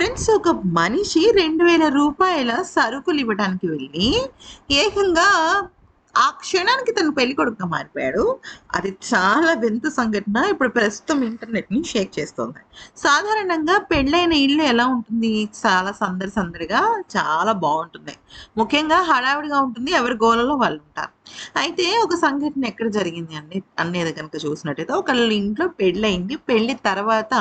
Friends ఒక మనిషి 2000 రూపాయల సరుకులు ఇవ్వడానికి వెళ్ళి ఏకంగా ఆ క్షణానికి తను పెళ్ళికొడుకుగా మారిపోయాడు. అది చాలా వింత సంఘటన. ఇప్పుడు ప్రస్తుతం ఇంటర్నెట్‌ని షేక్ చేస్తోంది. సాధారణంగా పెళ్ళైన ఇల్లు ఎలా ఉంటుంది? చాలా సందడి సందడిగా చాలా బావుంటుంది. ముఖ్యంగా హడావిడిగా ఉంటుంది. ఎవరి గోలలో వాళ్ళుంటారు. అయితే ఒక సంఘటన ఎక్కడ జరిగింది అనేది గనుక చూసినట్టయితే ఒకళ్ళ ఇంట్లో పెళ్ళయింది. పెళ్లి తర్వాత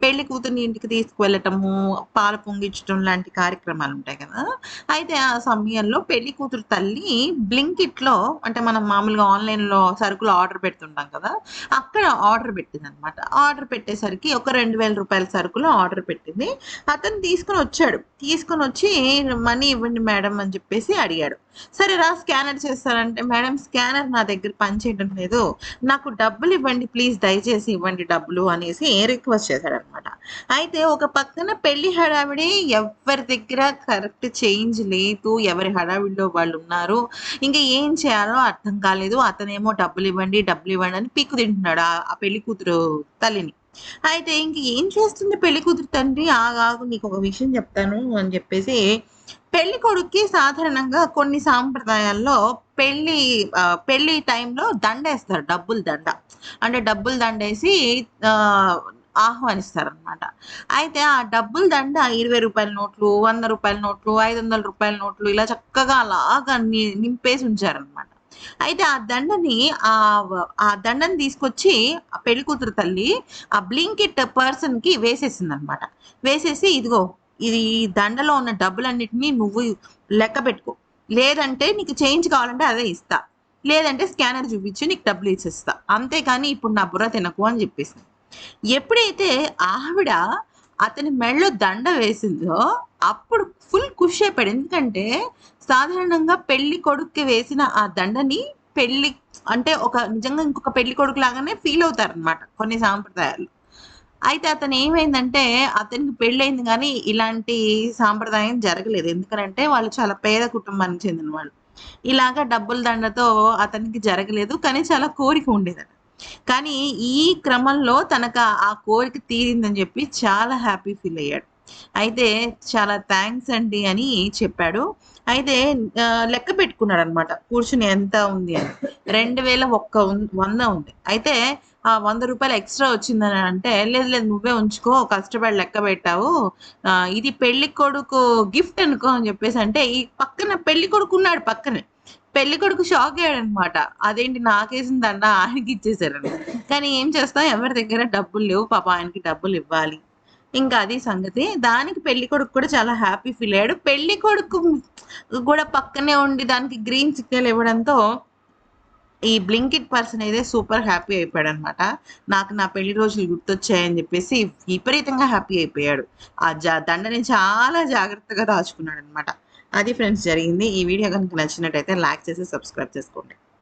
పెళ్లి కూతురిని ఇంటికి తీసుకువెళ్ళటము, పాలు పొంగించడం లాంటి కార్యక్రమాలుంటాయి కదా! అయితే ఆ సమయంలో పెళ్లి కూతురు తల్లి బ్లింకిట్‌లో అంటే మనం మామూలుగా ఆన్‌లైన్‌లో సరుకులు ఆర్డర్ పెడుతుంటాం కదా! అక్కడ ఆర్డర్ పెట్టిందనమాట. ఆర్డర్ పెట్టేసరికి ఒక రూ. 2000 సరుకులు ఆర్డర్ పెట్టింది. అతను తీసుకొనొచ్చాడు. తీసుకొనొచ్చి మనీ ఇవ్వండి మేడం అని చెప్పేసి అడిగాడు. సరే రా స్కానర్ చేస్తానంటే, మేడం స్కానర్ నా దగ్గర పనిచేయడం లేదు. నాకు డబ్బులివ్వండి ప్లీజ్ దయచేసి ఇవ్వండి డబ్బులు అనేసి రిక్వెస్ట్ చేశాడనమాట. అయితే ఒక పక్కన పెళ్లి హడావిడి ఎవ్వరి దగ్గర కరెక్ట్ చేంజ్ లేదు. ఎవరి హడావిడిలో వాళ్ళున్నారు. ఇంక ఏం చేయాలో అర్థం కాలేదు. అతనేమో డబ్బులివ్వండి, డబ్బులివ్వండి అని పీక్కు తింటున్నాడు ఆ పెళ్లి కూతురు తల్లిని. అయితే ఇంక ఏం చేస్తుంది పెళ్లి కూతురు తండ్రి, "ఆగు ఆగు నీకొక విషయం చెప్తాను" అని చెప్పేసి పెళ్లి కొడుక్కి సాధారణంగా కొన్ని సాంప్రదాయాల్లో పెళ్లి టైంలో దండేస్తారు. డబ్బుల దండ. అంటే డబ్బుల దండేసి ఆహ్, ఆహ్వానిస్తారనమాట. అయితే ఆ డబ్బుల దండ రూ. 20 నోట్లు, రూ. 100 నోట్లు, రూ. 500 నోట్లు ఇలా చక్కగా అలాగా నింపేసి ఉంచారనమాట. అయితే ఆ దండని తీసుకొచ్చి ఆ పెళ్లి కూతురు తల్లి ఆ బ్లింకిట్ పర్సన్‌కి వేసేసిందనమాట. వేసేసి ఇదిగో ఇది ఈ దండలో ఉన్న డబ్బులన్నిటిని నువ్వు లెక్క పెట్టుకో. లేదంటే నీకు చేంజ్ కావాలంటే అదే ఇస్తా. లేదంటే స్కానర్ చూపించు నీకు డబ్బులు ఇచ్చేస్తా. అంతేగాని ఇప్పుడు నా బుర్ర తినకు అని చెప్పేసింది. ఎప్పుడైతే ఆవిడ అతని మెడలో దండ వేసిందో అప్పుడు ఫుల్ ఖుషి అయిపోయాడు. ఎందుకంటే సాధారణంగా పెళ్లి కొడుక్కి వేసిన ఆ దండని పెళ్లి అంటే నిజంగా ఇంకొక పెళ్లి కొడుకు లాగానే ఫీల్ అవుతారనమాట కొన్ని సాంప్రదాయాలు. అయితే అతనేమైందంటే, అతనికి పెళ్ళయింది గానీ, ఇలాంటి సాంప్రదాయం జరగలేదు. ఎందుకనంటే, వాళ్ళు చాలా పేద కుటుంబానికి చెందిన వాళ్ళు. ఇలాగ డబ్బుల దండతో అతనికి జరగలేదు. కానీ చాలా కోరిక ఉండేదట. కానీ ఈ క్రమంలో తనకు ఆ కోరిక తీరిందని జెప్పి చాలా హ్యాపీ ఫీలయ్యాడు. అయితే చాలా థాంక్స్ అండి అని చెప్పాడు. అయితే లెక్క పెట్టుకున్నాడనమాట. కూర్చొని ఎంత ఉంది అని. 100 ఉంది. అయితే ఆ రూ. 100 ఎక్స్‌ట్రా వచ్చిందని అంటే, లేదు లేదు నువ్వే ఉంచుకో కష్టపడి లెక్క పెట్టావు. ఇది పెళ్లి కొడుకు గిఫ్ట్ అనుకో అని చెప్పేసంటే, ఈ పక్కన పెళ్లి కొడుకున్నాడు పక్కనే. పెళ్లి కొడుకు షాక్ అయ్యాడనమాట. అదేంటి నాకేసిన దండ ఆయనకిచ్చేసారని. కానీ ఏం చేస్తాం ఎవరి దగ్గర డబ్బులు లేవు. పాపం ఆయనకి డబ్బులివ్వాలి. ఇంకా అది సంగతి. దానికి పెళ్ళికొడుకు కూడా చాలా హ్యాపీ ఫీల్ అయ్యాడు. పెళ్ళికొడుకు గూడా పక్కనే ఉండి దానికి గ్రీన్ సిగ్నల్ ఇవ్వడంతో ఈ బ్లింకిట్ పర్సన్ అయితే సూపర్ హ్యాపీ అయిపోయాడనమాట. నాకు నా పెళ్లి రోజులు గుర్తొచ్చాయని జెప్పేసి విపరీతంగా హ్యాపీ అయిపోయాడు. ఆ దండని చాలా జాగ్రత్తగా దాచుకున్నాడనమాట. అది ఫ్రెండ్స్ జరిగింది. ఈ వీడియో గనుక నచ్చినట్టయితే లైక్ చేసి సబ్స్క్రైబ్ చేసుకోండి.